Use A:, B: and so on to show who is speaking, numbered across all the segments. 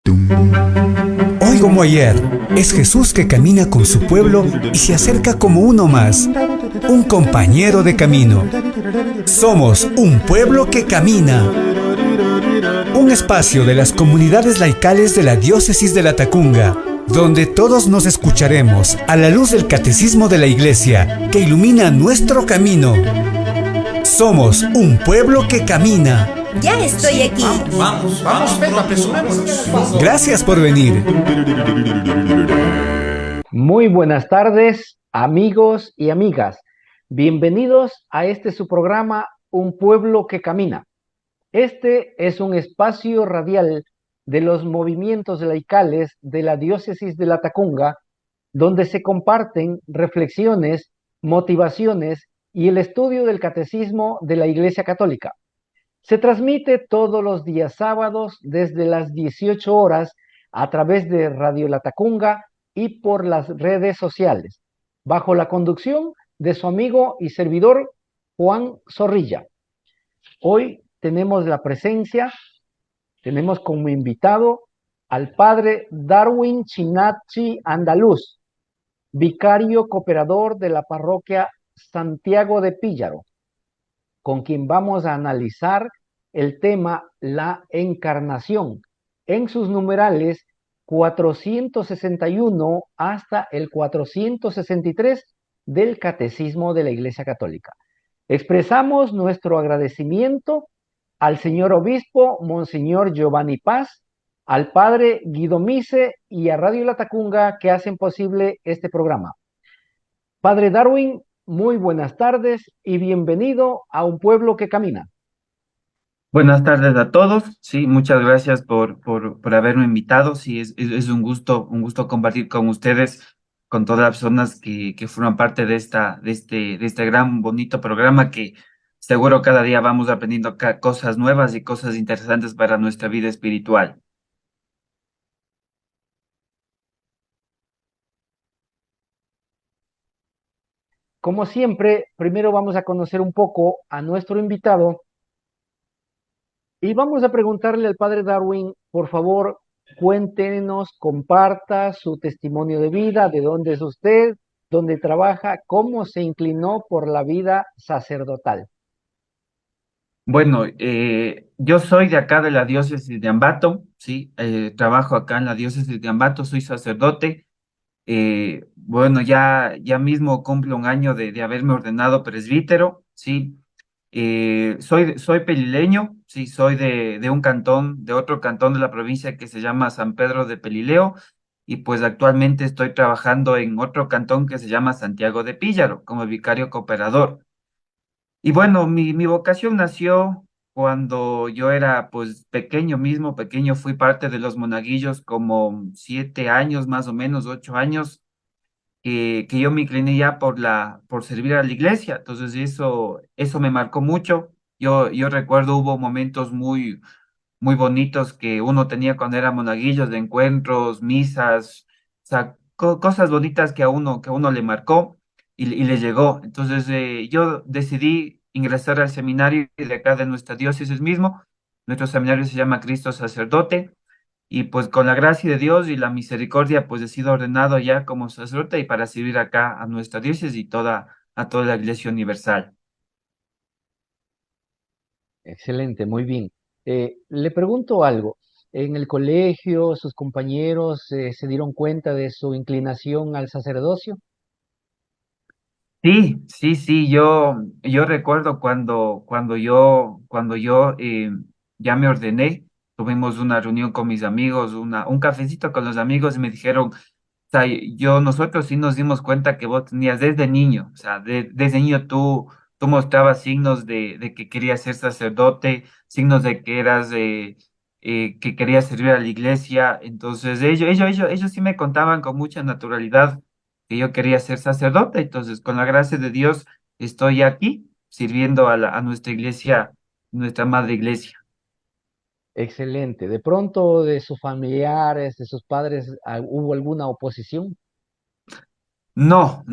A: Hoy como ayer, es Jesús que camina con su pueblo y se acerca como uno más, un compañero de camino. Somos un pueblo que camina. Un espacio de las comunidades laicales de la diócesis de Latacunga, donde todos nos escucharemos a la luz del catecismo de la Iglesia que ilumina nuestro camino. Somos un pueblo que camina.
B: Ya estoy aquí.
C: Vamos, Pedro, apresurémonos.
A: Gracias por venir.
D: Muy buenas tardes, amigos y amigas. Bienvenidos a su programa Un Pueblo que Camina. Este es un espacio radial de los movimientos laicales de la diócesis de Latacunga, donde se comparten reflexiones, motivaciones y el estudio del catecismo de la Iglesia Católica. Se transmite todos los días sábados desde las 18 horas a través de Radio Latacunga y por las redes sociales, bajo la conducción de su amigo y servidor Juan Zorrilla. Hoy tenemos como invitado al padre Darwin Chinachi Andaluz, vicario cooperador de la parroquia Santiago de Píllaro, con quien vamos a analizar el tema la encarnación en sus numerales 461 hasta el 463 del Catecismo de la Iglesia Católica. Expresamos nuestro agradecimiento al señor obispo Monseñor Giovanni Paz, al padre Guido Mise y a Radio Latacunga que hacen posible este programa. Padre Darwin, muy buenas tardes y bienvenido a Un Pueblo que Camina.
E: Buenas tardes a todos. Sí, muchas gracias por haberme invitado. Sí, es un gusto compartir con ustedes, con todas las personas que forman parte de este gran, bonito programa que seguro cada día vamos aprendiendo cosas nuevas y cosas interesantes para nuestra vida espiritual.
D: Como siempre, primero vamos a conocer un poco a nuestro invitado y vamos a preguntarle al padre Darwin, por favor, cuéntenos, comparta su testimonio de vida, de dónde es usted, dónde trabaja, cómo se inclinó por la vida sacerdotal.
E: Bueno, yo soy de acá de la diócesis de Ambato, sí, trabajo acá en la diócesis de Ambato, soy sacerdote. Bueno, ya mismo cumplo un año de haberme ordenado presbítero, sí. Soy pelileño, sí, soy de un cantón, de otro cantón de la provincia que se llama San Pedro de Pelileo, y pues actualmente estoy trabajando en otro cantón que se llama Santiago de Píllaro, como vicario cooperador. Y bueno, mi vocación nació cuando yo era pues pequeño fui parte de los monaguillos como 7 años, más o menos 8 años, que yo me incliné ya por servir a la iglesia. Entonces eso me marcó mucho. Yo recuerdo hubo momentos muy bonitos que uno tenía cuando era monaguillos, de encuentros, misas, o sea, cosas bonitas que a uno le marcó y le llegó. Entonces yo decidí ingresar al seminario de acá de nuestra diócesis mismo. Nuestro seminario se llama Cristo Sacerdote. Y pues con la gracia de Dios y la misericordia, pues he sido ordenado ya como sacerdote y para servir acá a nuestra diócesis y a toda la Iglesia Universal.
D: Excelente, muy bien. Le pregunto algo. ¿En el colegio sus compañeros se dieron cuenta de su inclinación al sacerdocio?
E: Sí, yo recuerdo cuando yo ya me ordené, tuvimos una reunión con mis amigos, un cafecito con los amigos y me dijeron, o sea, nosotros sí nos dimos cuenta que vos tenías desde niño, o sea, desde niño tú mostrabas signos de que querías ser sacerdote, signos de que que querías servir a la iglesia. Entonces ellos sí me contaban con mucha naturalidad que yo quería ser sacerdote. Entonces, con la gracia de Dios, estoy aquí sirviendo a nuestra iglesia, nuestra madre iglesia.
D: Excelente. ¿De pronto de sus familiares, de sus padres, hubo alguna oposición?
E: No,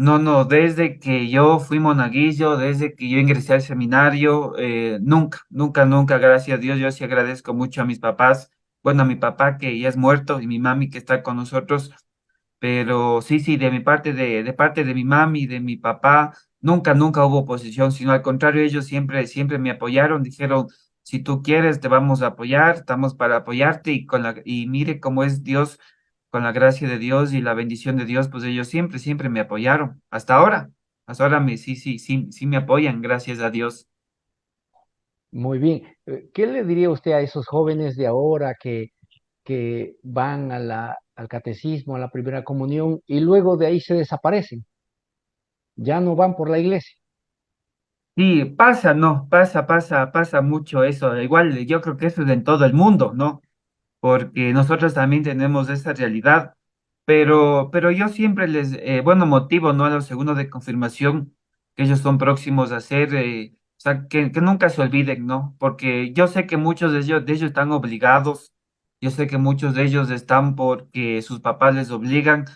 E: desde que yo fui monaguillo, desde que yo ingresé al seminario, nunca, gracias a Dios, yo sí agradezco mucho a mis papás bueno, a mi papá que ya es muerto y mi mami que está con nosotros, pero sí, sí, de mi parte, de parte de mi mami, de mi papá, nunca hubo oposición, sino al contrario, ellos siempre me apoyaron, dijeron, si tú quieres, te vamos a apoyar, estamos para apoyarte y mire cómo es Dios, con la gracia de Dios y la bendición de Dios, pues ellos siempre me apoyaron, hasta ahora sí me apoyan, gracias a Dios.
D: Muy bien. ¿Qué le diría usted a esos jóvenes de ahora que van a al catecismo, a la primera comunión y luego de ahí se desaparecen? Ya no van por la iglesia.
E: Sí, pasa, ¿no? Pasa mucho eso. Igual yo creo que eso es en todo el mundo, ¿no? Porque nosotros también tenemos esa realidad, pero yo siempre bueno, motivo, ¿no? A los segundos de confirmación que ellos son próximos a hacer, o sea, que nunca se olviden, ¿no? Porque yo sé que muchos de ellos están obligados, yo sé que muchos de ellos están porque sus papás les obligan,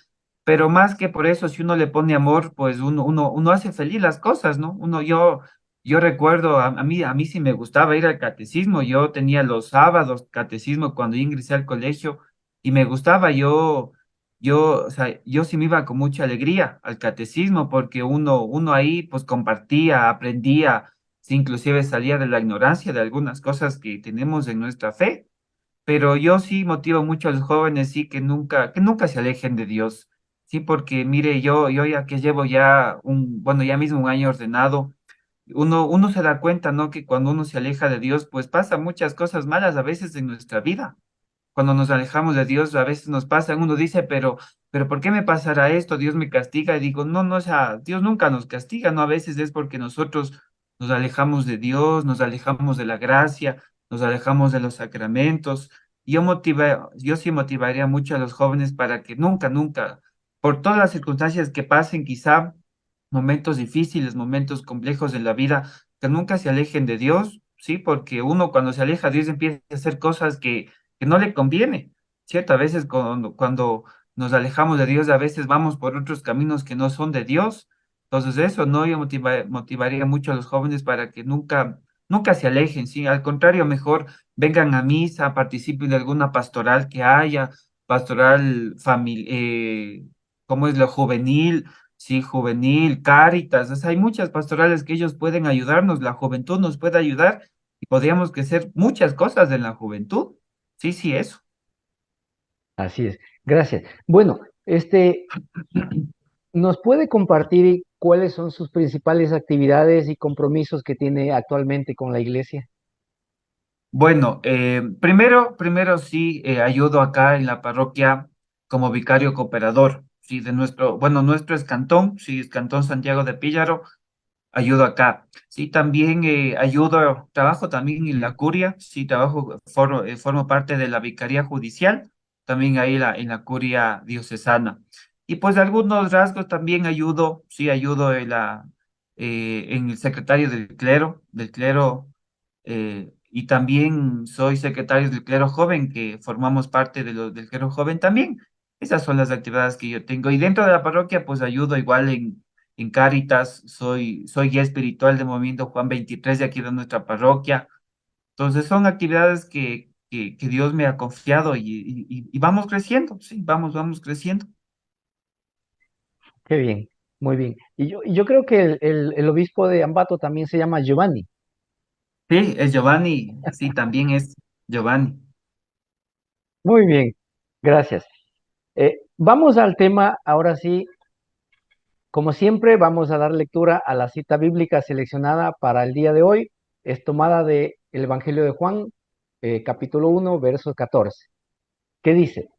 E: pero más que por eso, si uno le pone amor, pues uno hace feliz las cosas, ¿no? Yo recuerdo, a mí sí me gustaba ir al catecismo, yo tenía los sábados catecismo cuando yo ingresé al colegio y me gustaba, o sea, yo sí me iba con mucha alegría al catecismo porque uno ahí pues compartía, aprendía, sí, inclusive salía de la ignorancia de algunas cosas que tenemos en nuestra fe, pero yo sí motivo mucho a los jóvenes, sí, que nunca se alejen de Dios, sí, porque mire, yo ya que llevo ya bueno, ya mismo un año ordenado, uno se da cuenta, ¿no? Que cuando uno se aleja de Dios, pues pasa muchas cosas malas a veces en nuestra vida. Cuando nos alejamos de Dios, a veces nos pasa, uno dice, pero ¿por qué me pasará esto? Dios me castiga. Y digo, no, o sea, Dios nunca nos castiga, ¿no? A veces es porque nosotros nos alejamos de Dios, nos alejamos de la gracia, nos alejamos de los sacramentos. Yo sí motivaría mucho a los jóvenes para que nunca, por todas las circunstancias que pasen, quizá momentos difíciles, momentos complejos en la vida, que nunca se alejen de Dios, ¿sí? Porque uno cuando se aleja de Dios empieza a hacer cosas que no le conviene, ¿cierto? A veces cuando nos alejamos de Dios, a veces vamos por otros caminos que no son de Dios. Entonces eso, ¿no? Yo motivaría mucho a los jóvenes para que nunca se alejen, ¿sí? Al contrario, mejor vengan a misa, participen de alguna pastoral que haya, pastoral ¿cómo es lo juvenil? Sí, juvenil, Cáritas, o sea, hay muchas pastorales que ellos pueden ayudarnos, la juventud nos puede ayudar y podríamos crecer muchas cosas en la juventud. Sí, sí, eso.
D: Así es. Gracias. Bueno, ¿nos puede compartir cuáles son sus principales actividades y compromisos que tiene actualmente con la iglesia?
E: Bueno, primero sí, ayudo acá en la parroquia como vicario cooperador, sí, bueno, nuestro es Cantón, sí, es Cantón Santiago de Píllaro, ayudo acá. Sí, también trabajo también en la curia, sí, formo parte de la vicaría judicial, también ahí en la curia diocesana. Y pues algunos rasgos también ayudo, sí, ayudo en el secretario del clero, y también soy secretario del clero joven, que formamos parte del clero joven también. Esas son las actividades que yo tengo. Y dentro de la parroquia, pues ayudo igual en Cáritas, soy guía espiritual del Movimiento Juan 23 de aquí de nuestra parroquia. Entonces son actividades que Dios me ha confiado y vamos creciendo, sí, vamos creciendo.
D: Qué bien, muy bien. Y yo creo que el obispo de Ambato también se llama Giovanni.
E: Sí, es Giovanni, sí, también es Giovanni.
D: Muy bien, gracias. Vamos al tema, ahora sí, como siempre, vamos a dar lectura a la cita bíblica seleccionada para el día de hoy. Es tomada del Evangelio de Juan, capítulo 1, verso 14, que dice,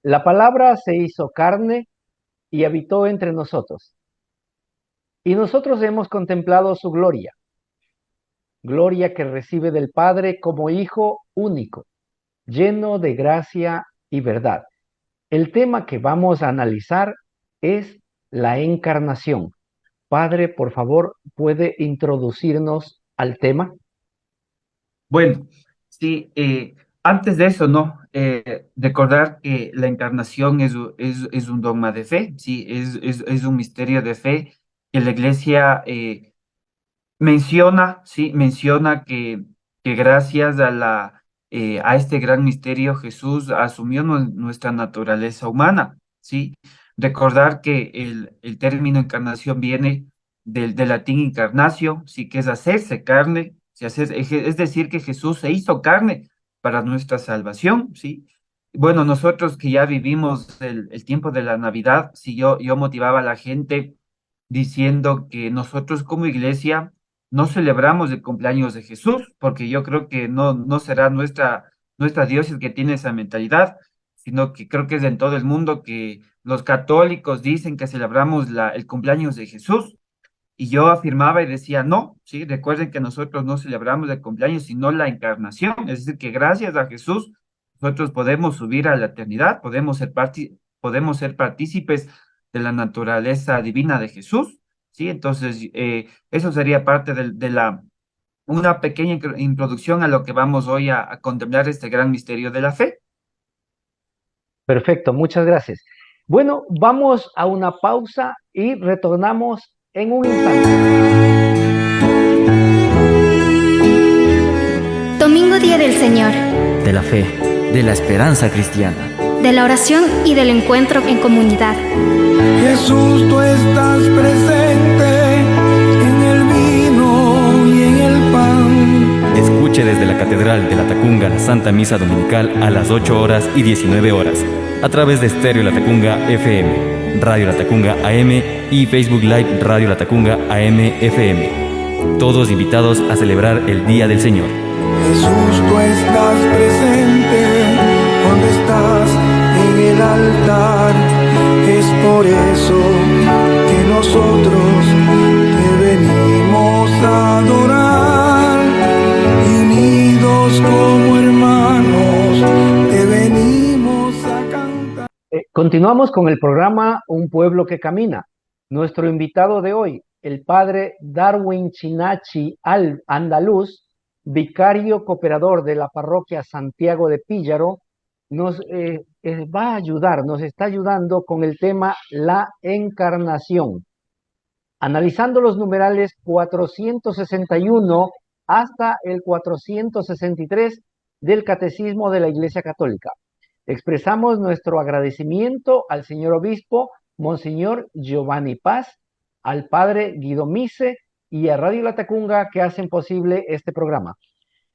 D: la palabra se hizo carne y habitó entre nosotros, y nosotros hemos contemplado su gloria, gloria que recibe del Padre como Hijo único, lleno de gracia y verdad. El tema que vamos a analizar es la encarnación. Padre, por favor, ¿puede introducirnos al tema?
E: Bueno, sí, antes de eso, ¿no? Recordar que la encarnación es un dogma de fe, sí, es un misterio de fe que la iglesia menciona, sí, menciona que gracias a a este gran misterio, Jesús asumió nuestra naturaleza humana, ¿sí? Recordar que el término encarnación viene del latín incarnatio, sí, que es hacerse carne, es decir, que Jesús se hizo carne para nuestra salvación, ¿sí? Bueno, nosotros que ya vivimos el tiempo de la Navidad, sí, yo motivaba a la gente diciendo que nosotros como iglesia no celebramos el cumpleaños de Jesús, porque yo creo que no será nuestra diócesis que tiene esa mentalidad, sino que creo que es en todo el mundo que los católicos dicen que celebramos el cumpleaños de Jesús. Y yo afirmaba y decía, no, sí, recuerden que nosotros no celebramos el cumpleaños, sino la encarnación. Es decir, que gracias a Jesús nosotros podemos subir a la eternidad, podemos ser partícipes de la naturaleza divina de Jesús, ¿sí? Entonces, eso sería parte una pequeña introducción a lo que vamos hoy a contemplar este gran misterio de la fe.
D: Perfecto, muchas gracias. Bueno, vamos a una pausa y retornamos en un instante.
B: Domingo Día del Señor,
F: De la fe, de la esperanza cristiana.
B: de la oración y del encuentro en comunidad.
G: Jesús, tú estás presente en el vino y en el pan.
F: Escuche desde la Catedral de La Tacunga la Santa Misa Dominical a las 8 horas y 19 horas, a través de Estéreo La Tacunga FM, Radio La Tacunga AM y Facebook Live Radio La Tacunga AM FM. Todos invitados a celebrar el Día del Señor.
G: Jesús, tú estás presente cuando estás en el altar. Es por eso que nosotros te venimos a adorar. Y unidos como hermanos te venimos a cantar.
D: Continuamos con el programa Un Pueblo que Camina. Nuestro invitado de hoy, el padre Darwin Chinachi Andaluz, vicario cooperador de la parroquia Santiago de Píllaro, nos va a ayudar, nos está ayudando con el tema la encarnación, analizando los numerales 461 hasta el 463 del Catecismo de la Iglesia Católica. Expresamos nuestro agradecimiento al señor obispo, Monseñor Giovanni Paz, al padre Guido Mise y a Radio La Tacunga que hacen posible este programa.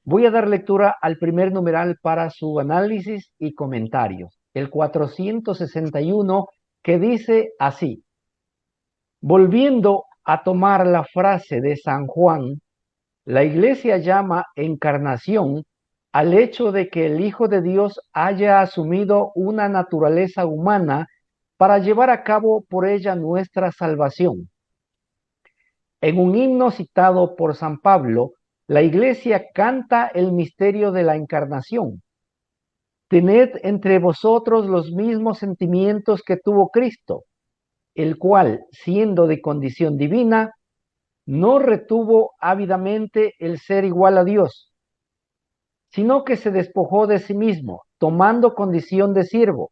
D: Voy a dar lectura al primer numeral para su análisis y comentarios, el 461, que dice así: volviendo a tomar la frase de San Juan, la Iglesia llama encarnación al hecho de que el Hijo de Dios haya asumido una naturaleza humana para llevar a cabo por ella nuestra salvación. En un himno citado por San Pablo, la Iglesia canta el misterio de la encarnación. Tened entre vosotros los mismos sentimientos que tuvo Cristo, el cual, siendo de condición divina, no retuvo ávidamente el ser igual a Dios, sino que se despojó de sí mismo, tomando condición de siervo,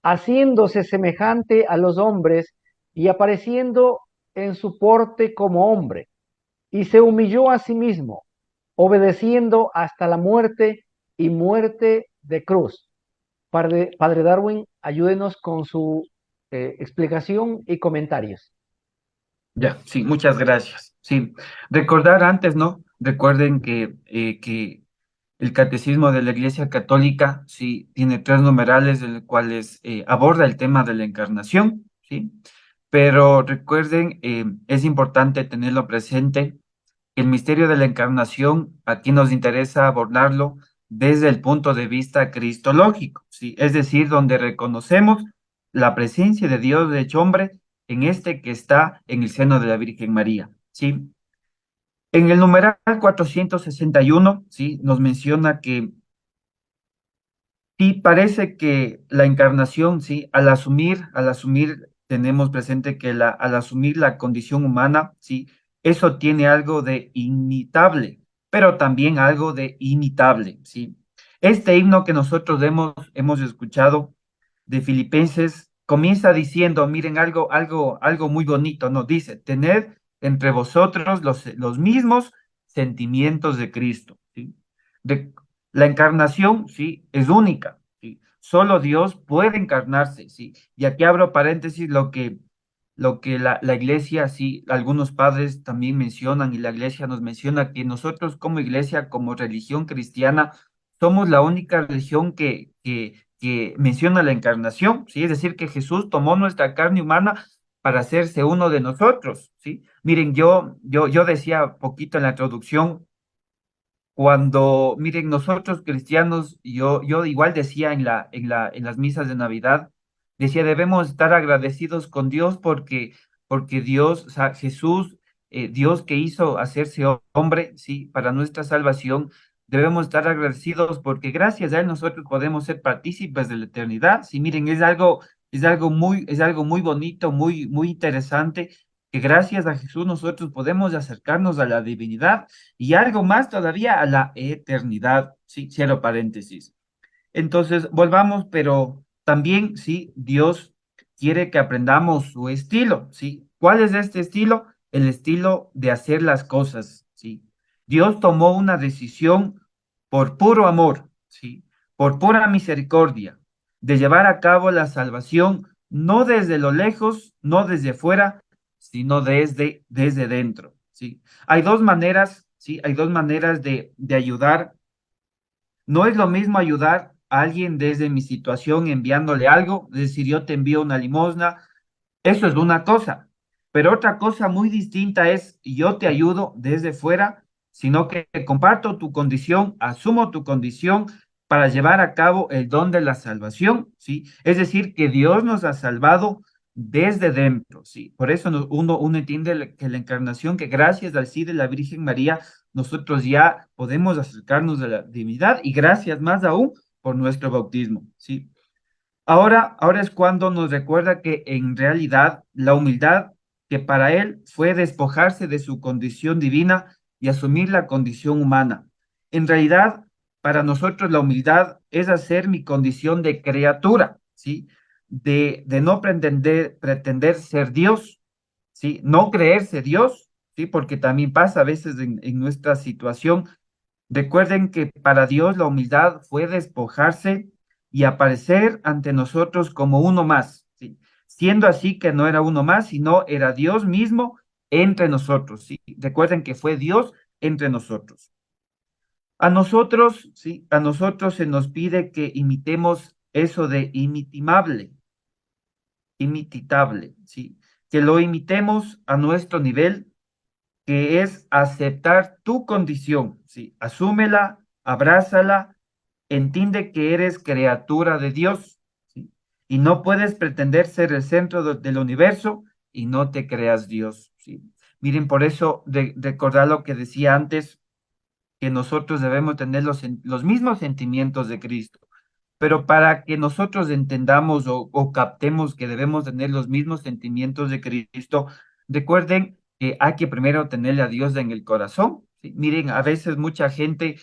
D: haciéndose semejante a los hombres y apareciendo en su porte como hombre, y se humilló a sí mismo, obedeciendo hasta la muerte y muerte de cruz. Padre Darwin, ayúdenos con su explicación y comentarios.
E: Ya, sí, muchas gracias. Sí, recordar antes, ¿no? Recuerden que el Catecismo de la Iglesia Católica, sí, tiene 3 numerales, de los cuales aborda el tema de la encarnación, ¿sí? Pero recuerden, es importante tenerlo presente, el misterio de la encarnación, aquí nos interesa abordarlo desde el punto de vista cristológico, ¿sí? Es decir, donde reconocemos la presencia de Dios hecho hombre en este que está en el seno de la Virgen María, ¿sí? En el numeral 461, ¿sí? Nos menciona que sí, parece que la encarnación, ¿sí? Al asumir, tenemos presente que al asumir la condición humana, ¿sí? Eso tiene algo de inimitable, pero también algo de imitable, ¿sí? Este himno que nosotros hemos escuchado de Filipenses comienza diciendo, miren, algo muy bonito, ¿no? Dice, tened entre vosotros los mismos sentimientos de Cristo, ¿sí? La encarnación, sí, es única, sí. Solo Dios puede encarnarse, sí. Y aquí abro paréntesis lo que la iglesia, sí, algunos padres también mencionan y la iglesia nos menciona que nosotros como iglesia, como religión cristiana, somos la única religión que menciona la encarnación, sí. Es decir, que Jesús tomó nuestra carne humana para hacerse uno de nosotros, sí. Miren, yo decía poquito en la introducción cuando, miren, nosotros cristianos, yo igual decía en las misas de Navidad, decía, debemos estar agradecidos con Dios porque Dios, o sea, Jesús, Dios que hizo hacerse hombre, sí, para nuestra salvación, debemos estar agradecidos porque gracias a Él nosotros podemos ser partícipes de la eternidad. Sí, miren, es algo muy bonito, muy interesante, que gracias a Jesús nosotros podemos acercarnos a la divinidad y algo más todavía a la eternidad, sí, cierro paréntesis. Entonces, volvamos, pero también, sí, Dios quiere que aprendamos su estilo, sí. ¿Cuál es este estilo? El estilo de hacer las cosas, sí. Dios tomó una decisión por puro amor, sí, por pura misericordia, de llevar a cabo la salvación no desde lo lejos, no desde fuera, sino desde dentro, sí. Hay dos maneras, sí, hay dos maneras de ayudar. No es lo mismo ayudar a alguien desde mi situación enviándole algo, es decir, yo te envío una limosna, eso es una cosa, pero otra cosa muy distinta es yo te ayudo desde fuera, sino que comparto tu condición, asumo tu condición para llevar a cabo el don de la salvación, ¿sí? Es decir, que Dios nos ha salvado desde dentro, ¿sí? Por eso uno entiende que la encarnación, que gracias al sí de la Virgen María, nosotros ya podemos acercarnos a la divinidad y gracias más aún por nuestro bautismo, ¿sí? Ahora es cuando nos recuerda que en realidad la humildad que para él fue despojarse de su condición divina y asumir la condición humana. En realidad, para nosotros la humildad es hacer mi condición de criatura, ¿sí? De no pretender ser Dios, ¿sí? No creerse Dios, ¿sí? Porque también pasa a veces en nuestra situación. Recuerden que para Dios la humildad fue despojarse y aparecer ante nosotros como uno más, ¿sí? Siendo así que no era uno más, sino era Dios mismo entre nosotros, ¿sí? Recuerden que fue Dios entre nosotros. A nosotros, ¿sí? A nosotros se nos pide que imitemos eso de imitable, ¿sí? Que lo imitemos a nuestro nivel, que es aceptar tu condición, ¿sí? Asúmela, abrázala, entiende que eres criatura de Dios, ¿sí? Y no puedes pretender ser el centro del universo y no te creas Dios, ¿sí? Miren, por eso recordar lo que decía antes, que nosotros debemos tener los mismos sentimientos de Cristo. Pero para que nosotros entendamos o captemos que debemos tener los mismos sentimientos de Cristo, recuerden que hay que primero tenerle a Dios en el corazón, ¿sí? Miren, a veces mucha gente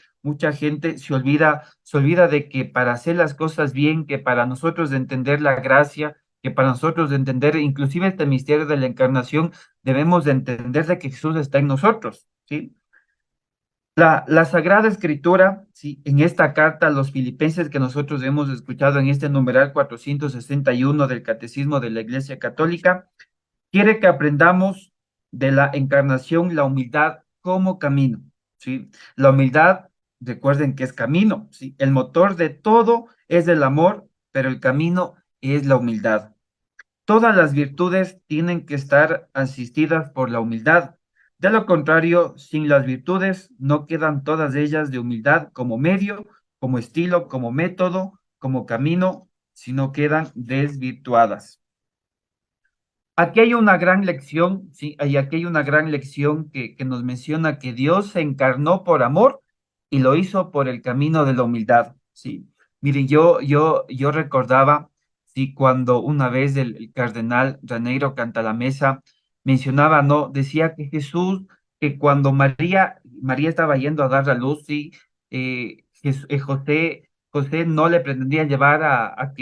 E: se olvida de que para hacer las cosas bien, que para nosotros entender la gracia, que para nosotros entender inclusive este misterio de la encarnación, debemos de entender de que Jesús está en nosotros, ¿sí? La Sagrada Escritura, sí, en esta carta a los filipenses que nosotros hemos escuchado en este numeral 461 del Catecismo de la Iglesia Católica, quiere que aprendamos de la encarnación la humildad como camino, ¿sí? La humildad, recuerden que es camino, ¿sí? El motor de todo es el amor, pero el camino es la humildad. Todas las virtudes tienen que estar asistidas por la humildad. De lo contrario, sin las virtudes no quedan todas ellas de humildad como medio, como estilo, como método, como camino, sino quedan desvirtuadas. Aquí hay una gran lección, sí, y aquí hay una gran lección que nos menciona que Dios se encarnó por amor y lo hizo por el camino de la humildad, sí. Miren, yo recordaba, sí, cuando una vez el cardenal Reneiro Cantalamessa mencionaba, ¿no? Decía que Jesús, que cuando María estaba yendo a dar a luz, sí, José no le pretendía llevar a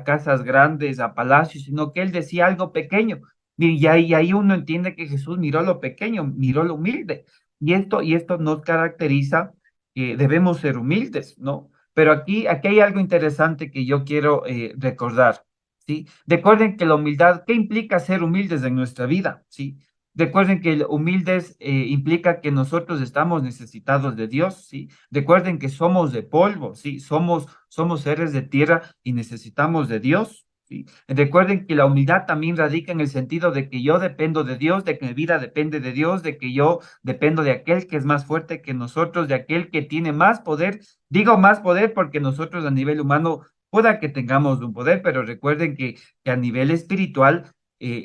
E: casas grandes, a palacios, sino que él decía algo pequeño. Y ahí uno entiende que Jesús miró lo pequeño, miró lo humilde. Y esto nos caracteriza que debemos ser humildes, ¿no? Pero aquí hay algo interesante que yo quiero recordar, ¿sí? Recuerden que la humildad, ¿qué implica ser humildes en nuestra vida? ¿Sí? Recuerden que el humildes implica que nosotros estamos necesitados de Dios, ¿sí? Recuerden que somos de polvo, ¿sí? Somos seres de tierra y necesitamos de Dios, ¿sí? Recuerden que la humildad también radica en el sentido de que yo dependo de Dios, de que mi vida depende de Dios, de que yo dependo de aquel que es más fuerte que nosotros, de aquel que tiene más poder. Digo más poder porque nosotros a nivel humano pueda que tengamos un poder, pero recuerden que a nivel espiritual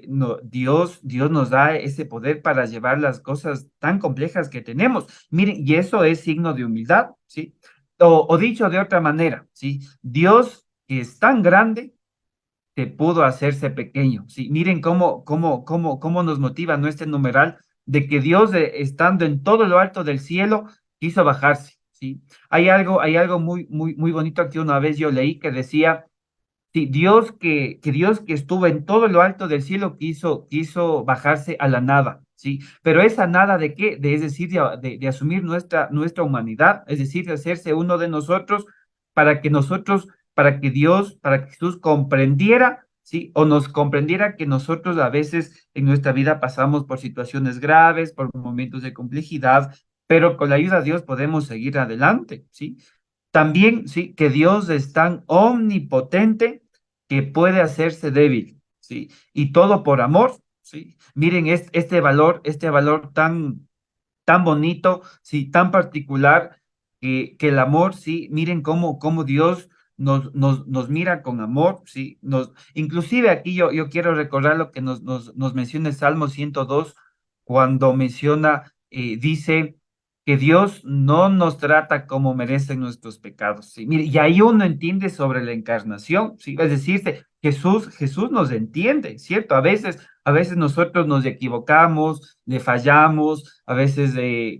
E: no, Dios nos da ese poder para llevar las cosas tan complejas que tenemos. Miren, y eso es signo de humildad, ¿sí? O dicho de otra manera, ¿sí? Dios que es tan grande que pudo hacerse pequeño, ¿sí? Miren cómo nos motiva nuestro numeral de que Dios, estando en todo lo alto del cielo, quiso bajarse, ¿sí? Hay algo muy bonito que una vez yo leí que decía, sí, Dios que estuvo en todo lo alto del cielo quiso bajarse a la nada, ¿sí? Pero esa nada de qué, es decir, de asumir nuestra humanidad, es decir, de hacerse uno de nosotros para que nosotros, para que Jesús comprendiera, ¿sí? O nos comprendiera que nosotros a veces en nuestra vida pasamos por situaciones graves, por momentos de complejidad, pero con la ayuda de Dios podemos seguir adelante, ¿sí? También, sí, que Dios es tan omnipotente que puede hacerse débil, ¿sí? Y todo por amor, ¿sí? Miren este valor tan bonito, sí, tan particular, que el amor, sí, miren cómo Dios nos mira con amor, sí, inclusive aquí yo quiero recordar lo que nos menciona el Salmo 102, cuando menciona, dice que Dios no nos trata como merecen nuestros pecados, sí, mire, y ahí uno entiende sobre la encarnación, sí, es decir, Jesús nos entiende, ¿cierto? A veces nosotros nos equivocamos, le fallamos, a veces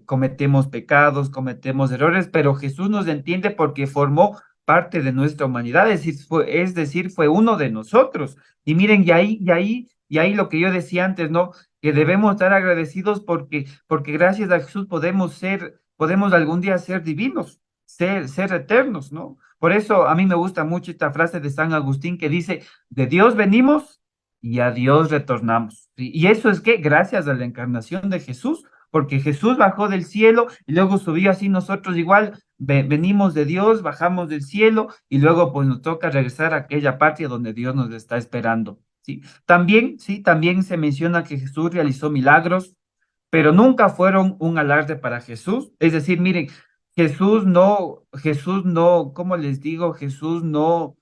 E: cometemos pecados, cometemos errores, pero Jesús nos entiende porque formó parte de nuestra humanidad, es decir, fue uno de nosotros. Y miren, y ahí lo que yo decía antes, ¿no? Que debemos estar agradecidos porque gracias a Jesús podemos algún día ser divinos, ser eternos, ¿no? Por eso a mí me gusta mucho esta frase de San Agustín que dice, de Dios venimos y a Dios retornamos, ¿sí? Y eso es que gracias a la encarnación de Jesús, porque Jesús bajó del cielo y luego subió, así nosotros igual venimos de Dios, bajamos del cielo y luego pues nos toca regresar a aquella patria donde Dios nos está esperando, ¿sí? También, sí, también se menciona que Jesús realizó milagros, pero nunca fueron un alarde para Jesús. Es decir, miren, Jesús no, ¿cómo les digo? Jesús no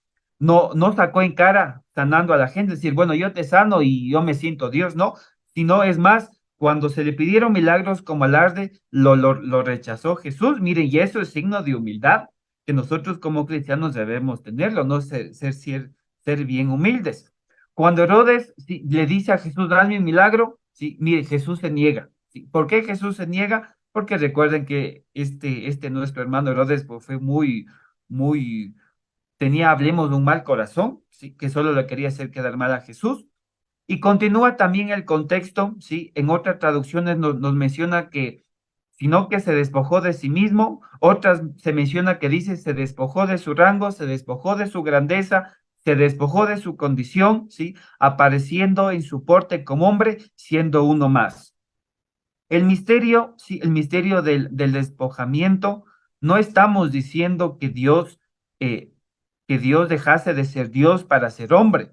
E: sacó en cara sanando a la gente, es decir, bueno, yo te sano y yo me siento Dios, no, sino es más, cuando se le pidieron milagros como alarde, lo rechazó Jesús. Miren, y eso es signo de humildad, que nosotros como cristianos debemos tenerlo, ¿no? Ser bien humildes. Cuando Herodes, sí, le dice a Jesús, dame un milagro, sí, mire, Jesús se niega. ¿Sí? ¿Por qué Jesús se niega? Porque recuerden que este nuestro hermano Herodes pues, fue muy, hablemos, de un mal corazón, ¿sí? Que solo le quería hacer quedar mal a Jesús. Y continúa también el contexto, ¿sí? En otras traducciones nos menciona que, sino que se despojó de sí mismo, otras se menciona que dice, se despojó de su rango, se despojó de su grandeza, se despojó de su condición, ¿sí? Apareciendo en su porte como hombre, siendo uno más. El misterio, sí, el misterio del despojamiento, no estamos diciendo eh, que Dios dejase de ser Dios para ser hombre.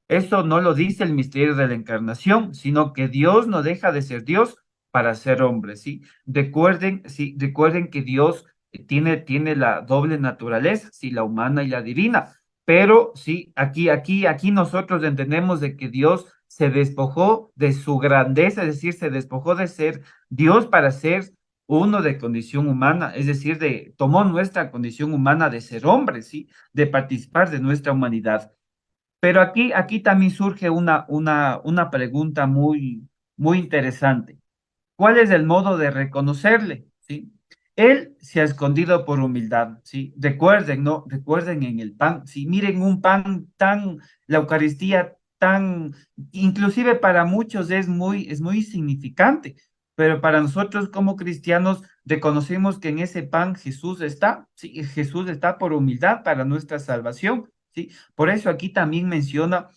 E: Eso no lo dice el misterio de la encarnación, sino que Dios no deja de ser Dios para ser hombre, ¿sí? Recuerden que Dios tiene la doble naturaleza, sí, la humana y la divina. Pero sí, aquí nosotros entendemos de que Dios se despojó de su grandeza, es decir, se despojó de ser Dios para ser uno de condición humana, es decir, tomó nuestra condición humana de ser hombre, ¿sí? De participar de nuestra humanidad. Pero aquí también surge una pregunta muy interesante. ¿Cuál es el modo de reconocerle? ¿Sí? Él se ha escondido por humildad, ¿sí? Recuerden, ¿no? Recuerden en el pan, ¿sí? Miren un pan la Eucaristía inclusive para muchos es muy significante, pero para nosotros como cristianos reconocemos que en ese pan Jesús está, ¿sí? Jesús está por humildad para nuestra salvación, ¿sí? Por eso aquí también menciona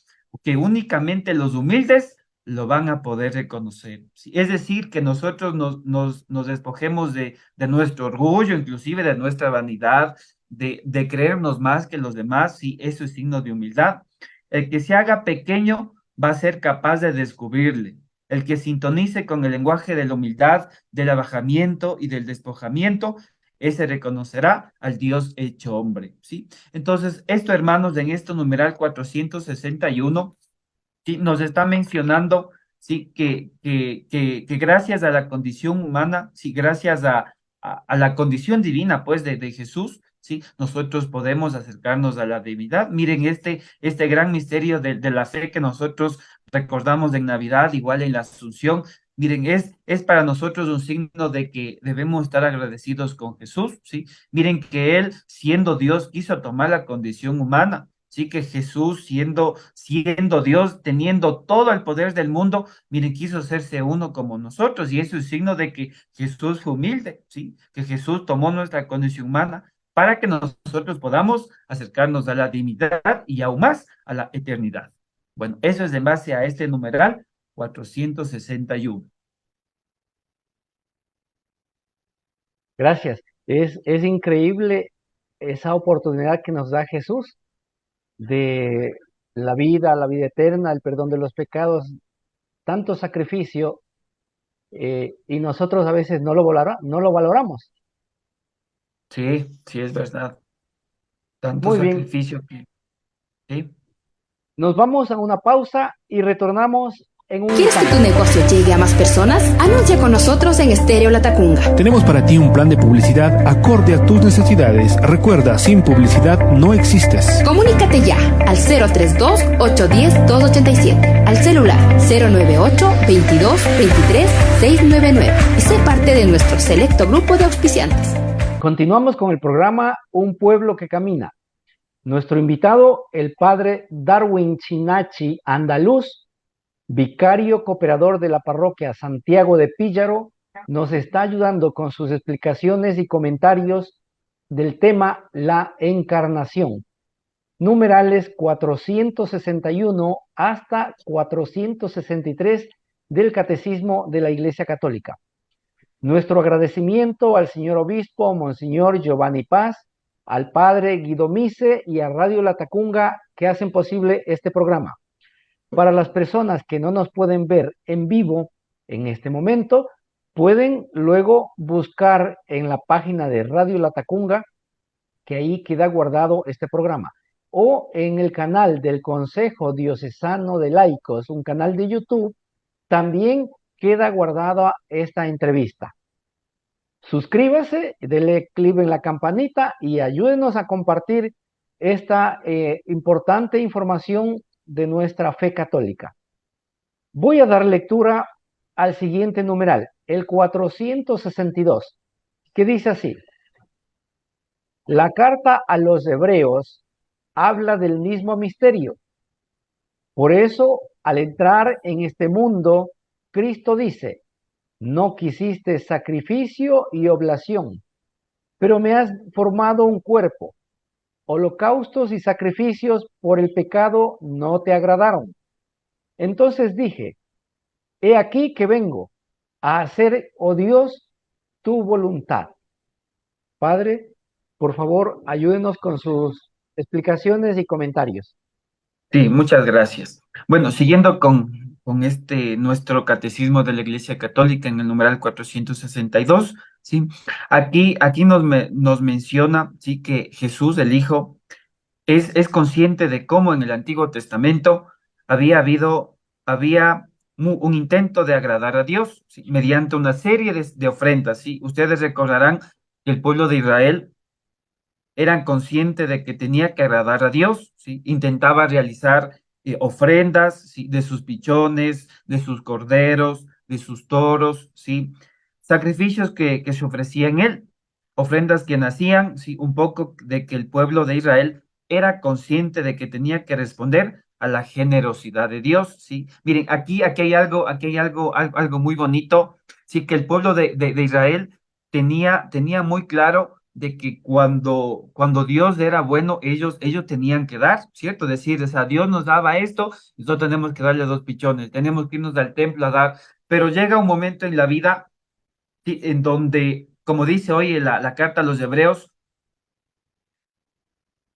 E: que únicamente los humildes lo van a poder reconocer, ¿sí? Es decir, que nosotros nos despojemos de nuestro orgullo, inclusive de nuestra vanidad, de creernos más que los demás, ¿sí? Eso es signo de humildad. El que se haga pequeño va a ser capaz de descubrirle. El que sintonice con el lenguaje de la humildad, del abajamiento y del despojamiento, ese reconocerá al Dios hecho hombre, ¿sí? Entonces, esto, hermanos, en este numeral 461, ¿sí? Nos está mencionando, ¿sí? Que gracias a la condición humana, ¿sí? Gracias a la condición divina, pues, de Jesús, ¿sí? Nosotros podemos acercarnos a la divinidad. Miren este gran misterio de la fe que nosotros recordamos en Navidad, igual en la Asunción. Miren, es para nosotros un signo de que debemos estar agradecidos con Jesús, ¿sí? Miren que Él, siendo Dios, quiso tomar la condición humana. Sí, que Jesús, siendo Dios, teniendo todo el poder del mundo, miren, quiso hacerse uno como nosotros, y eso es signo de que Jesús fue humilde, ¿sí? Que Jesús tomó nuestra condición humana para que nosotros podamos acercarnos a la dignidad y aún más a la eternidad. Bueno, eso es en base a este numeral 461.
D: Gracias. Es increíble esa oportunidad que nos da Jesús de la vida eterna, el perdón de los pecados, tanto sacrificio, y nosotros a veces no lo valoramos.
E: Sí, sí, es verdad. Tanto
D: Muy bien,
E: sacrificio que, sí.
D: nos vamos a una pausa y retornamos en un
H: ¿Quieres que tu
D: instante.
H: negocio llegue a más personas? Anuncia con nosotros en Estéreo La Tacunga.
I: Tenemos para ti un plan de publicidad acorde a tus necesidades. Recuerda, sin publicidad no existes.
H: Comunícate ya al 032-810-287, al celular 098-22-23-699 y sé parte de nuestro selecto grupo de auspiciantes.
D: Continuamos con el programa Un Pueblo que Camina. Nuestro invitado, el padre Darwin Chinachi Andaluz, vicario cooperador de la parroquia Santiago de Píllaro, nos está ayudando con sus explicaciones y comentarios del tema la encarnación. Numerales 461 hasta 463 del Catecismo de la Iglesia Católica. Nuestro agradecimiento al señor obispo, Monseñor Giovanni Paz, al padre Guido Mise y a Radio La Tacunga que hacen posible este programa. Para las personas que no nos pueden ver en vivo en este momento, pueden luego buscar en la página de Radio La Tacunga, que ahí queda guardado este programa, o en el canal del Consejo Diocesano de Laicos, un canal de YouTube, también queda guardada esta entrevista. Suscríbase, dele clic en la campanita y ayúdenos a compartir esta importante información de nuestra fe católica. Voy a dar lectura al siguiente numeral, el 462, que dice así: la carta a los hebreos habla del mismo misterio. Por eso, al entrar en este mundo, Cristo dice: no quisiste sacrificio y oblación, pero me has formado un cuerpo. Holocaustos y sacrificios por el pecado no te agradaron. Entonces dije: he aquí que vengo a hacer, oh Dios, tu voluntad. Padre, por favor, ayúdenos con sus explicaciones y comentarios.
E: Sí, muchas gracias. Bueno, siguiendo con nuestro catecismo de la Iglesia Católica en el numeral 462, ¿sí? Aquí nos menciona, ¿sí? Que Jesús, el Hijo, es consciente de cómo en el Antiguo Testamento había un intento de agradar a Dios, ¿sí? Mediante una serie de ofrendas, ¿sí? Ustedes recordarán que el pueblo de Israel eran conscientes de que tenía que agradar a Dios, ¿sí? Intentaba realizar ofrendas, ¿sí? De sus pichones, de sus corderos, de sus toros, ¿sí? Sacrificios que se ofrecían él, ofrendas que nacían, ¿sí? Un poco de que el pueblo de Israel era consciente de que tenía que responder a la generosidad de Dios, ¿sí? Miren, aquí hay algo muy bonito, ¿sí? Que el pueblo de Israel tenía muy claro de que cuando Dios era bueno, ellos tenían que dar, ¿cierto? Decir, o sea, Dios nos daba esto, nosotros tenemos que darle 2 pichones, tenemos que irnos al templo a dar, pero llega un momento en la vida sí, en donde, como dice hoy la carta a los Hebreos,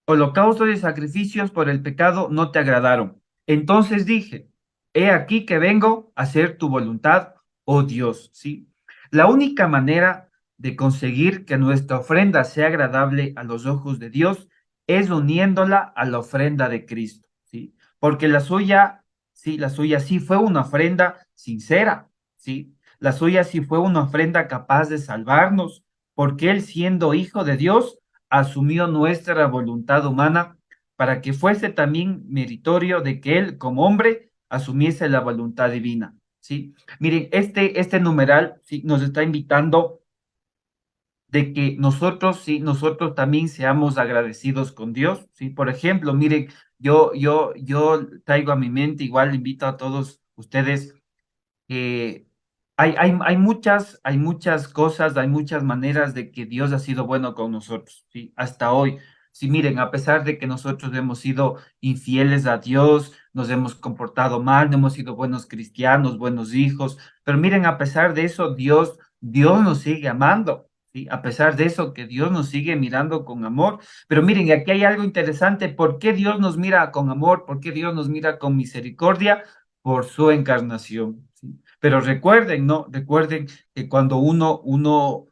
E: holocaustos y sacrificios por el pecado no te agradaron. Entonces dije, he aquí que vengo a hacer tu voluntad, oh Dios, ¿sí? La única manera de conseguir que nuestra ofrenda sea agradable a los ojos de Dios es uniéndola a la ofrenda de Cristo, ¿sí? Porque la suya sí fue una ofrenda sincera, ¿sí? La suya sí fue una ofrenda capaz de salvarnos, porque Él siendo hijo de Dios, asumió nuestra voluntad humana para que fuese también meritorio de que Él, como hombre, asumiese la voluntad divina, ¿sí? Miren, este numeral, ¿sí? Nos está invitando de que nosotros, sí, nosotros también seamos agradecidos con Dios, ¿sí? Por ejemplo, miren, yo traigo a mi mente, igual invito a todos ustedes que hay muchas cosas, hay muchas maneras de que Dios ha sido bueno con nosotros, ¿sí? Hasta hoy. Sí, miren, a pesar de que nosotros hemos sido infieles a Dios, nos hemos comportado mal, no hemos sido buenos cristianos, buenos hijos, pero miren, a pesar de eso, Dios nos sigue amando, ¿sí? A pesar de eso, que Dios nos sigue mirando con amor. Pero miren, aquí hay algo interesante. ¿Por qué Dios nos mira con amor? ¿Por qué Dios nos mira con misericordia? Por su encarnación, ¿sí? Pero recuerden, ¿no? Recuerden que cuando uno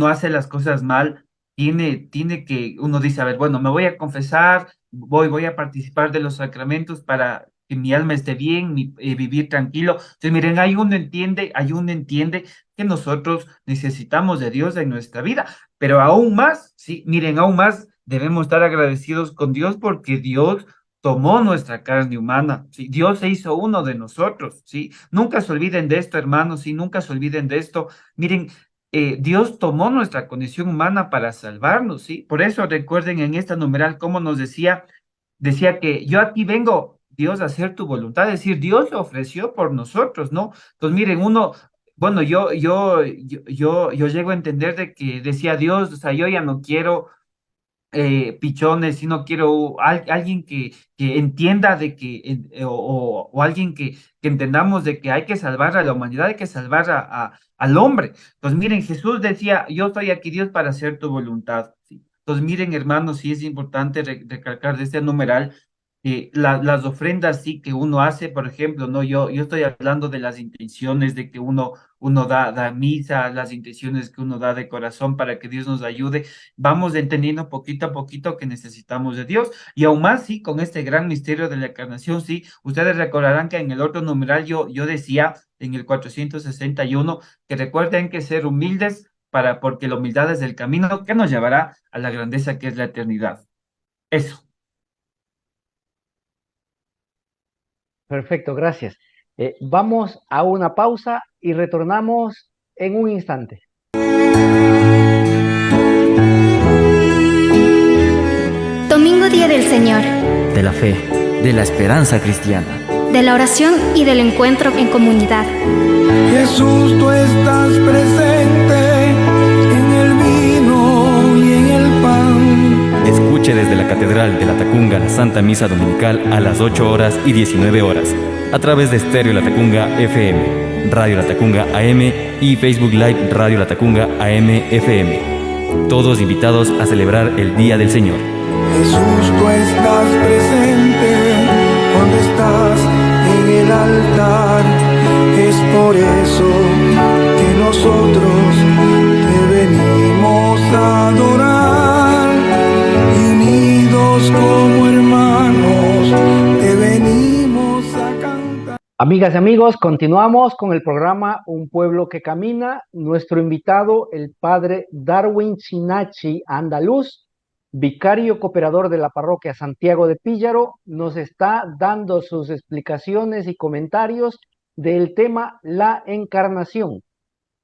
E: hace las cosas mal, tiene que, uno dice, a ver, bueno, me voy a confesar, voy a participar de los sacramentos para que mi alma esté bien, vivir tranquilo. Entonces, miren, hay uno entiende que nosotros necesitamos de Dios en nuestra vida, pero aún más, sí, miren, aún más debemos estar agradecidos con Dios porque Dios tomó nuestra carne humana, ¿sí? Dios se hizo uno de nosotros, ¿sí? Nunca se olviden de esto, hermanos, ¿sí? Nunca se olviden de esto. Miren, Dios tomó nuestra condición humana para salvarnos, ¿sí? Por eso recuerden en esta numeral cómo nos decía que yo a ti vengo, Dios, a hacer tu voluntad, es decir, Dios se ofreció por nosotros, ¿no? Entonces, miren, bueno, yo llego a entender de que decía Dios, o sea, yo ya no quiero pichones, si no quiero alguien que entienda de que, o alguien que entendamos de que hay que salvar a la humanidad, hay que salvar al hombre. Pues miren, Jesús decía, yo estoy aquí, Dios, para hacer tu voluntad. ¿Sí? Entonces miren, hermanos, sí es importante recalcar de este numeral las ofrendas sí que uno hace, por ejemplo, no, yo estoy hablando de las intenciones de que uno da misa, las intenciones que uno da de corazón para que Dios nos ayude. Vamos entendiendo poquito a poquito que necesitamos de Dios. Y aún más, sí, con este gran misterio de la encarnación, sí, ustedes recordarán que en el otro numeral yo decía, en el 461 que recuerden que ser humildes porque la humildad es el camino que nos llevará a la grandeza que es la eternidad. Eso.
D: Perfecto, gracias. Vamos a una pausa y retornamos en un instante.
B: Domingo Día del Señor.
F: De la fe, de la esperanza cristiana.
B: De la oración y del encuentro en comunidad.
G: Jesús, tú estás presente en el vino y en el pan.
F: Escuche desde la Catedral de la Tacunga la Santa Misa Dominical a las 8 horas y 19 horas, a través de Estéreo La Tacunga FM, Radio La Tacunga AM y Facebook Live Radio La Tacunga AM FM. Todos invitados a celebrar el Día del Señor.
G: Jesús, tú estás presente cuando estás en el altar. Es por eso que nosotros te venimos a adorar. Y unidos como hermanos te venimos a cantar.
D: Amigas y amigos, continuamos con el programa Un Pueblo que Camina. Nuestro invitado, el padre Darwin Chinachi Andaluz, vicario cooperador de la parroquia Santiago de Píllaro, nos está dando sus explicaciones y comentarios del tema la encarnación,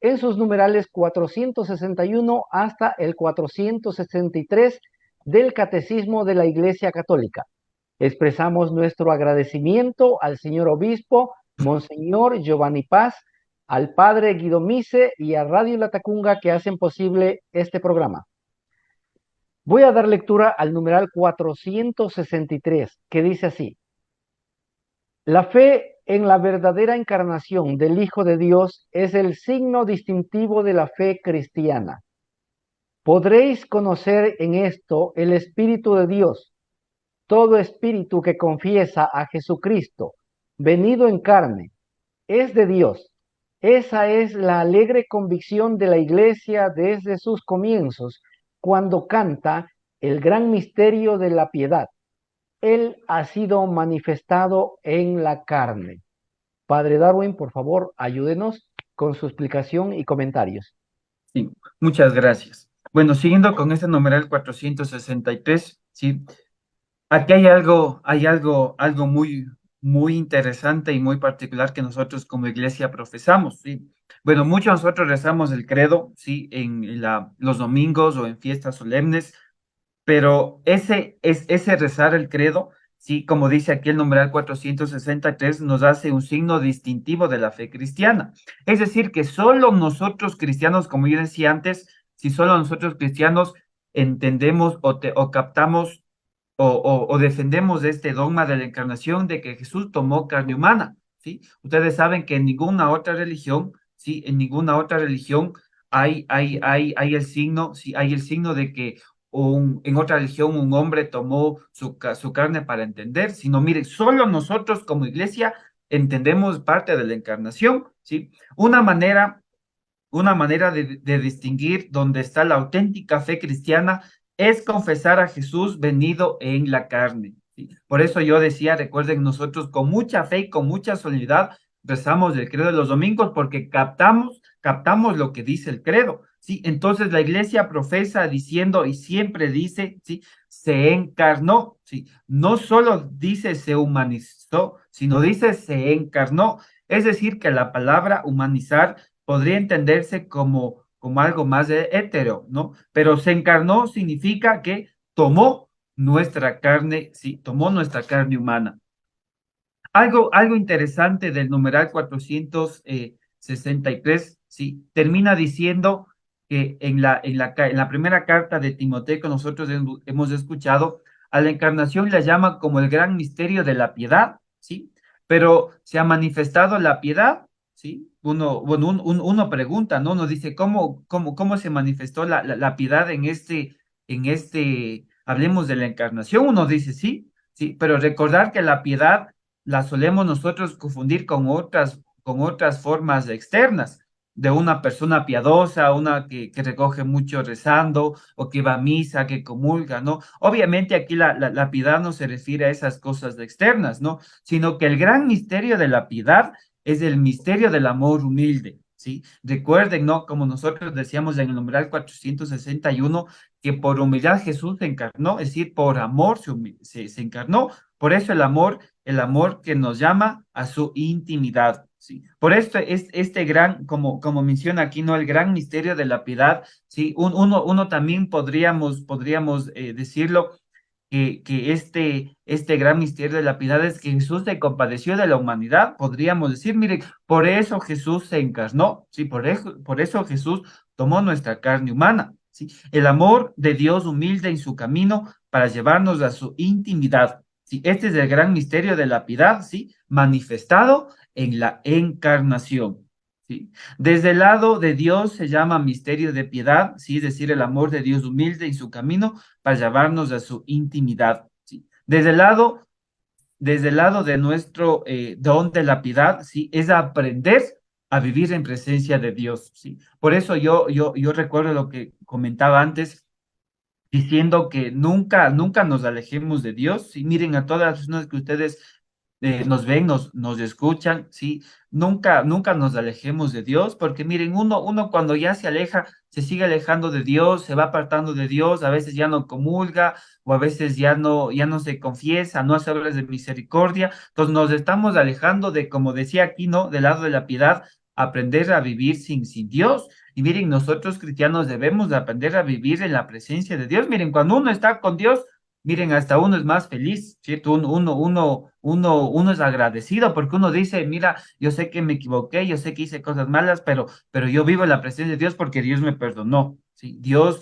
D: en sus numerales 461 hasta el 463 del Catecismo de la Iglesia Católica. Expresamos nuestro agradecimiento al señor obispo, Monseñor Giovanni Paz, al padre Guido Mise y a Radio La Tacunga que hacen posible este programa. Voy a dar lectura al numeral 463, que dice así: la fe en la verdadera encarnación del Hijo de Dios es el signo distintivo de la fe cristiana. Podréis conocer en esto el Espíritu de Dios. Todo espíritu que confiesa a Jesucristo, venido en carne, es de Dios. Esa es la alegre convicción de la Iglesia desde sus comienzos, cuando canta el gran misterio de la piedad. Él ha sido manifestado en la carne. Padre Darwin, por favor, ayúdenos con su explicación y comentarios.
E: Sí, muchas gracias. Bueno, siguiendo con este numeral 463, ¿sí? Aquí hay algo muy interesante y muy particular que nosotros como iglesia profesamos, ¿sí? Bueno, muchos nosotros rezamos el credo, ¿sí? En los domingos o en fiestas solemnes, pero ese rezar el credo, sí, como dice aquí el numeral 463, nos hace un signo distintivo de la fe cristiana. Es decir, que solo nosotros cristianos, como yo decía antes, si solo nosotros cristianos entendemos o captamos o defendemos este dogma de la encarnación, de que Jesús tomó carne humana, ¿sí? Ustedes saben que en ninguna otra religión, ¿sí? En ninguna otra religión hay el signo, ¿sí? Hay el signo de que en otra religión un hombre tomó su carne para entender, sino miren, solo nosotros como iglesia entendemos parte de la encarnación, ¿sí? Una manera de distinguir dónde está la auténtica fe cristiana es confesar a Jesús venido en la carne, ¿sí? Por eso yo decía, recuerden, nosotros con mucha fe y con mucha solemnidad rezamos el credo de los domingos porque captamos lo que dice el credo, ¿sí? Entonces la iglesia profesa diciendo y siempre dice, ¿sí? Se encarnó, ¿sí? No solo dice se humanizó, sino dice se encarnó. Es decir, que la palabra humanizar podría entenderse como algo más hetero, ¿no? Pero se encarnó significa que tomó nuestra carne, sí, tomó nuestra carne humana. Algo interesante del numeral 463, sí, termina diciendo que en la primera carta de Timoteo que nosotros hemos escuchado, a la encarnación la llama como el gran misterio de la piedad, ¿sí? Pero se ha manifestado la piedad, ¿sí? Uno pregunta, ¿no? Uno dice, ¿cómo se manifestó la piedad hablemos de la encarnación? Uno dice, sí, sí, pero recordar que la piedad la solemos nosotros confundir con otras formas externas, de una persona piadosa, una que recoge mucho rezando, o que va a misa, que comulga, ¿no? Obviamente aquí la piedad no se refiere a esas cosas externas, ¿no? Sino que el gran misterio de la piedad es el misterio del amor humilde, ¿sí? Recuerden, ¿no? Como nosotros decíamos en el numeral 461, que por humildad Jesús se encarnó, es decir, por amor se encarnó. Por eso el amor que nos llama a su intimidad, ¿sí? Por esto es este gran, como menciona aquí, ¿no? El gran misterio de la piedad, ¿sí? Uno también podríamos decirlo, que este gran misterio de la piedad es que Jesús se compadeció de la humanidad. Podríamos decir, miren, por eso Jesús se encarnó, ¿sí? Por eso Jesús tomó nuestra carne humana, ¿sí? El amor de Dios humilde en su camino para llevarnos a su intimidad, ¿sí? Este es el gran misterio de la piedad, ¿sí? Manifestado en la encarnación, ¿sí? Desde el lado de Dios se llama misterio de piedad, ¿sí? Es decir, el amor de Dios humilde en su camino para llevarnos a su intimidad, ¿sí? Desde el lado de nuestro don de la piedad, ¿sí? Es aprender a vivir en presencia de Dios, ¿sí? Por eso yo recuerdo lo que comentaba antes, diciendo que nunca nos alejemos de Dios. Y miren, a todas las personas que ustedes nos ven, nos escuchan, ¿sí? Nunca nos alejemos de Dios, porque miren, uno cuando ya se aleja, se sigue alejando de Dios, se va apartando de Dios, a veces ya no comulga, o a veces ya no se confiesa, no hace obras de misericordia. Entonces nos estamos alejando de, como decía aquí, ¿no? Del lado de la piedad, aprender a vivir sin Dios. Y miren, nosotros cristianos debemos de aprender a vivir en la presencia de Dios. Miren, cuando uno está con Dios, miren, hasta uno es más feliz, ¿cierto? Uno es agradecido porque uno dice, mira, yo sé que me equivoqué, yo sé que hice cosas malas, pero yo vivo en la presencia de Dios porque Dios me perdonó, ¿sí? Dios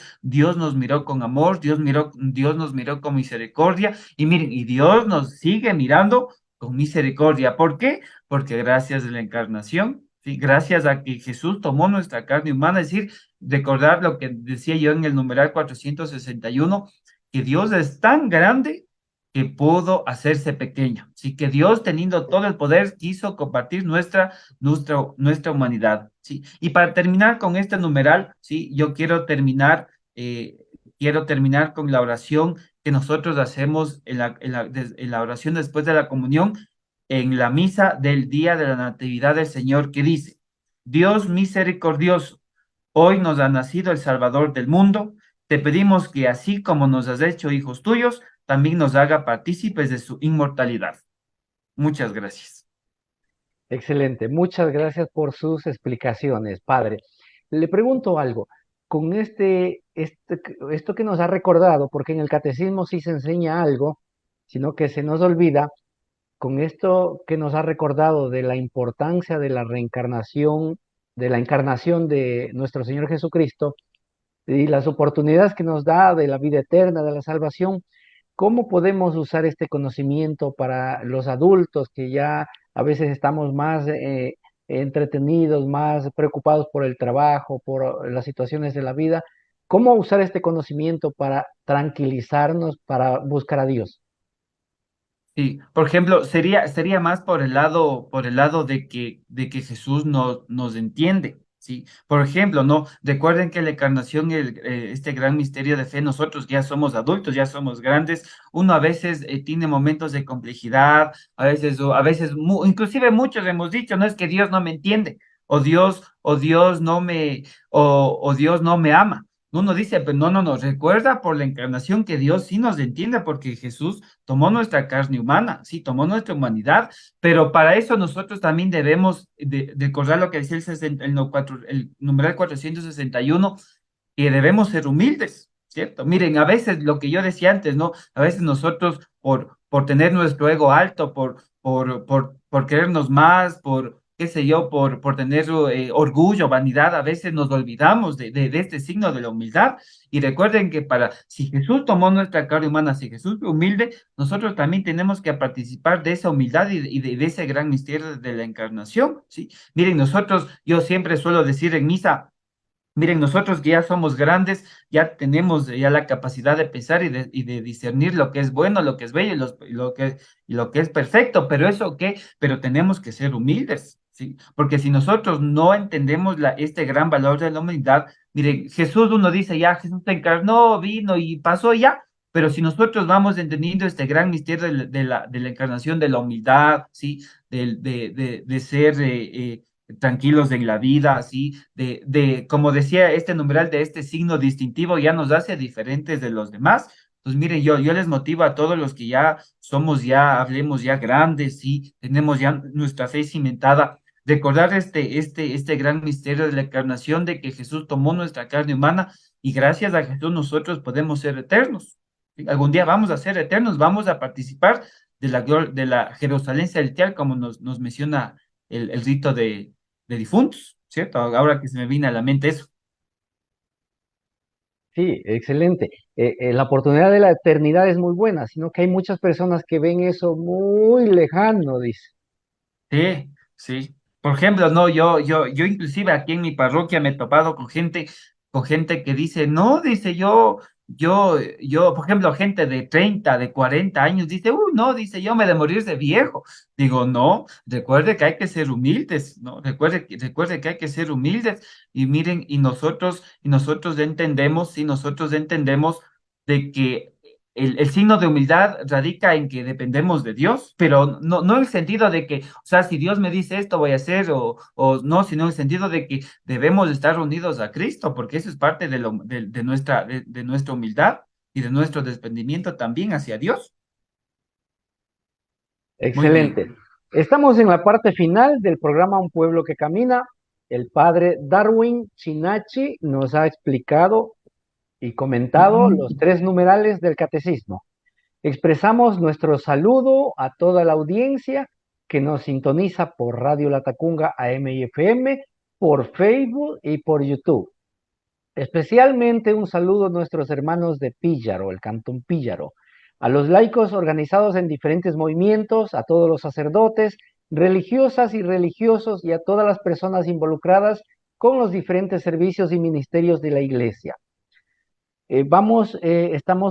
E: nos miró con amor, Dios nos miró con misericordia, y miren, y Dios nos sigue mirando con misericordia. ¿Por qué? Porque gracias a la encarnación, ¿sí? Gracias a que Jesús tomó nuestra carne humana, es decir, recordar lo que decía yo en el numeral 461, que Dios es tan grande que pudo hacerse pequeño. Sí, que Dios, teniendo todo el poder, quiso compartir nuestra humanidad. Sí, y para terminar con este numeral, sí, yo quiero terminar con la oración que nosotros hacemos en la oración después de la comunión, en la misa del día de la Natividad del Señor, que dice: Dios misericordioso, hoy nos ha nacido el Salvador del mundo. Te pedimos que así como nos has hecho hijos tuyos, también nos haga partícipes de su inmortalidad. Muchas gracias.
D: Excelente, muchas gracias por sus explicaciones, padre. Le pregunto algo, con esto que nos ha recordado, porque en el catecismo sí se enseña algo, sino que se nos olvida, con esto que nos ha recordado de la importancia de la reencarnación, de la encarnación de nuestro Señor Jesucristo y las oportunidades que nos da de la vida eterna, de la salvación. ¿Cómo podemos usar este conocimiento para los adultos que ya a veces estamos más entretenidos, más preocupados por el trabajo, por las situaciones de la vida? ¿Cómo usar este conocimiento para tranquilizarnos, para buscar a Dios?
E: Sí, por ejemplo, sería más por el lado de que Jesús nos entiende, ¿sí? Por ejemplo, ¿no? Recuerden que la encarnación, este gran misterio de fe, nosotros ya somos adultos, ya somos grandes, uno a veces tiene momentos de complejidad, inclusive muchos hemos dicho, no es que Dios no me entiende, o Dios o Dios no me ama. Uno dice, pero no, no, no, recuerda por la encarnación que Dios sí nos entiende, porque Jesús tomó nuestra carne humana, sí, tomó nuestra humanidad, pero para eso nosotros también debemos de recordar lo que decía el numeral 461, que debemos ser humildes, ¿cierto? Miren, a veces lo que yo decía antes, ¿no? A veces nosotros por tener nuestro ego alto, por querernos más, qué sé yo, por tener orgullo, vanidad, a veces nos olvidamos de este signo de la humildad. Y recuerden que si Jesús tomó nuestra carne humana, si Jesús fue humilde, nosotros también tenemos que participar de esa humildad y de ese gran misterio de la encarnación, ¿sí? Miren, yo siempre suelo decir en misa, miren, nosotros que ya somos grandes, ya tenemos ya la capacidad de pensar y de discernir lo que es bueno, lo que es bello y lo que es perfecto, pero eso qué, pero tenemos que ser humildes, ¿sí? Porque si nosotros no entendemos este gran valor de la humildad, miren, Jesús, uno dice, ya Jesús se encarnó, vino y pasó ya, pero si nosotros vamos entendiendo este gran misterio de la encarnación, de la humildad, ¿sí? De ser tranquilos en la vida, así, como decía este numeral, de este signo distintivo ya nos hace diferentes de los demás. Pues miren, yo les motivo a todos los que ya somos, ya hablemos ya grandes, sí, tenemos ya nuestra fe cimentada, recordar este gran misterio de la encarnación, de que Jesús tomó nuestra carne humana y gracias a Jesús nosotros podemos ser eternos. ¿Sí? Algún día vamos a ser eternos, vamos a participar de la Jerusalén celestial, como nos menciona el rito de difuntos, ¿cierto? Ahora que se me viene a la mente eso.
D: Sí, excelente. La oportunidad de la eternidad es muy buena, sino que hay muchas personas que ven eso muy lejano, dice.
E: Sí, sí. Por ejemplo, no, yo inclusive aquí en mi parroquia me he topado con gente que dice, no, dice por ejemplo, gente de 30 de 40 años, dice, no, dice, yo me de morir de viejo. Digo, no, recuerde que hay que ser humildes, ¿no? Recuerde que hay que ser humildes. Y miren, y nosotros entendemos, sí, nosotros entendemos de que el signo de humildad radica en que dependemos de Dios, pero no en el sentido de que, o sea, si Dios me dice esto voy a hacer, o no, sino en el sentido de que debemos estar unidos a Cristo, porque eso es parte de nuestra humildad y de nuestro desprendimiento también hacia Dios. Muy
D: Excelente.
E: bien.
D: Estamos en la parte final del programa Un Pueblo que Camina. El padre Darwin Chinachi nos ha explicado y comentado los tres numerales del catecismo. Expresamos nuestro saludo a toda la audiencia que nos sintoniza por Radio Latacunga AM y FM, por Facebook y por YouTube. Especialmente un saludo a nuestros hermanos de Píllaro, el Cantón Píllaro, a los laicos organizados en diferentes movimientos, a todos los sacerdotes, religiosas y religiosos y a todas las personas involucradas con los diferentes servicios y ministerios de la Iglesia. Estamos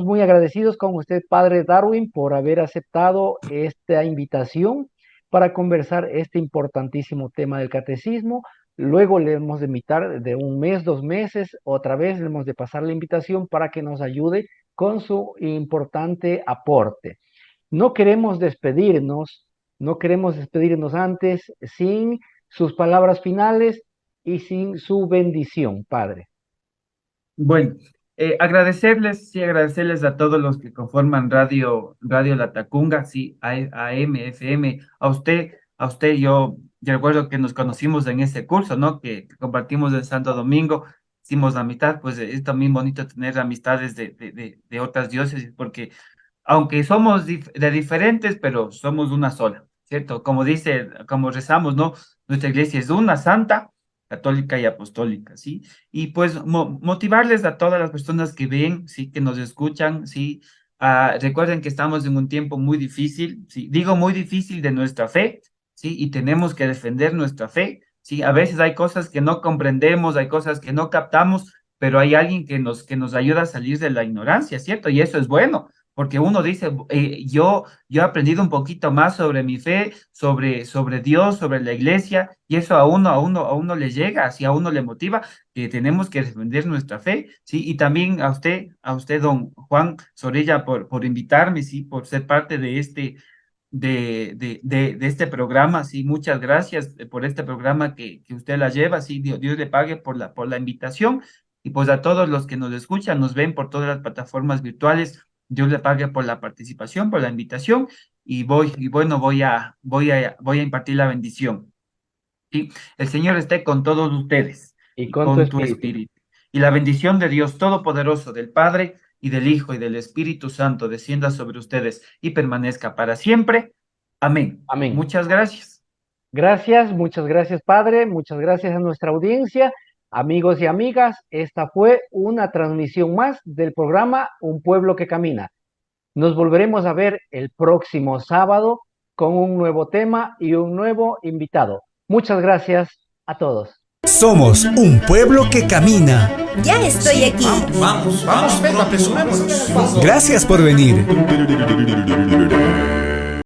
D: muy agradecidos con usted, Padre Darwin, por haber aceptado esta invitación para conversar este importantísimo tema del catecismo. Luego le hemos de invitar de 1 mes, 2 meses, otra vez le hemos de pasar la invitación para que nos ayude con su importante aporte. No queremos despedirnos antes sin sus palabras finales y sin su bendición, Padre.
E: Bueno, agradecerles a todos los que conforman Radio Latacunga, sí, AM, FM, a usted, yo recuerdo que nos conocimos en ese curso, ¿no? Que compartimos en Santo Domingo, hicimos la amistad, pues es también bonito tener amistades de otras diócesis, porque aunque somos de diferentes, pero somos una sola, ¿cierto? Como rezamos, ¿no? Nuestra iglesia es una, santa, católica y apostólica, ¿sí? Y pues motivarles a todas las personas que ven, ¿sí? Que nos escuchan, ¿sí? Recuerden que estamos en un tiempo muy difícil, ¿sí? Digo muy difícil de nuestra fe, ¿sí? Y tenemos que defender nuestra fe, ¿sí? A veces hay cosas que no comprendemos, hay cosas que no captamos, pero hay alguien que nos ayuda a salir de la ignorancia, ¿cierto? Y eso es bueno, porque uno dice, yo he aprendido un poquito más sobre mi fe, sobre Dios, sobre la iglesia, y eso a uno le llega, así a uno le motiva, que tenemos que defender nuestra fe, ¿sí? Y también a usted, don Juan Zorrilla, por invitarme, ¿sí? Por ser parte de este programa, sí, muchas gracias por este programa que usted la lleva, sí, Dios le pague por la invitación, y pues a todos los que nos escuchan, nos ven por todas las plataformas virtuales, Dios le pague por la participación, por la invitación, y voy a impartir la bendición. ¿Sí? El Señor esté con todos ustedes
D: y con tu
E: espíritu. Y la bendición de Dios Todopoderoso, del Padre, y del Hijo, y del Espíritu Santo, descienda sobre ustedes y permanezca para siempre. Amén.
D: Amén.
E: Muchas gracias.
D: Muchas gracias, Padre. Muchas gracias a nuestra audiencia. Amigos y amigas, esta fue una transmisión más del programa Un Pueblo que Camina. Nos volveremos a ver el próximo sábado con un nuevo tema y un nuevo invitado. Muchas gracias a todos.
A: Somos un pueblo que camina.
J: Ya estoy aquí.
C: Vamos, venga, apresurémonos.
A: Gracias por venir.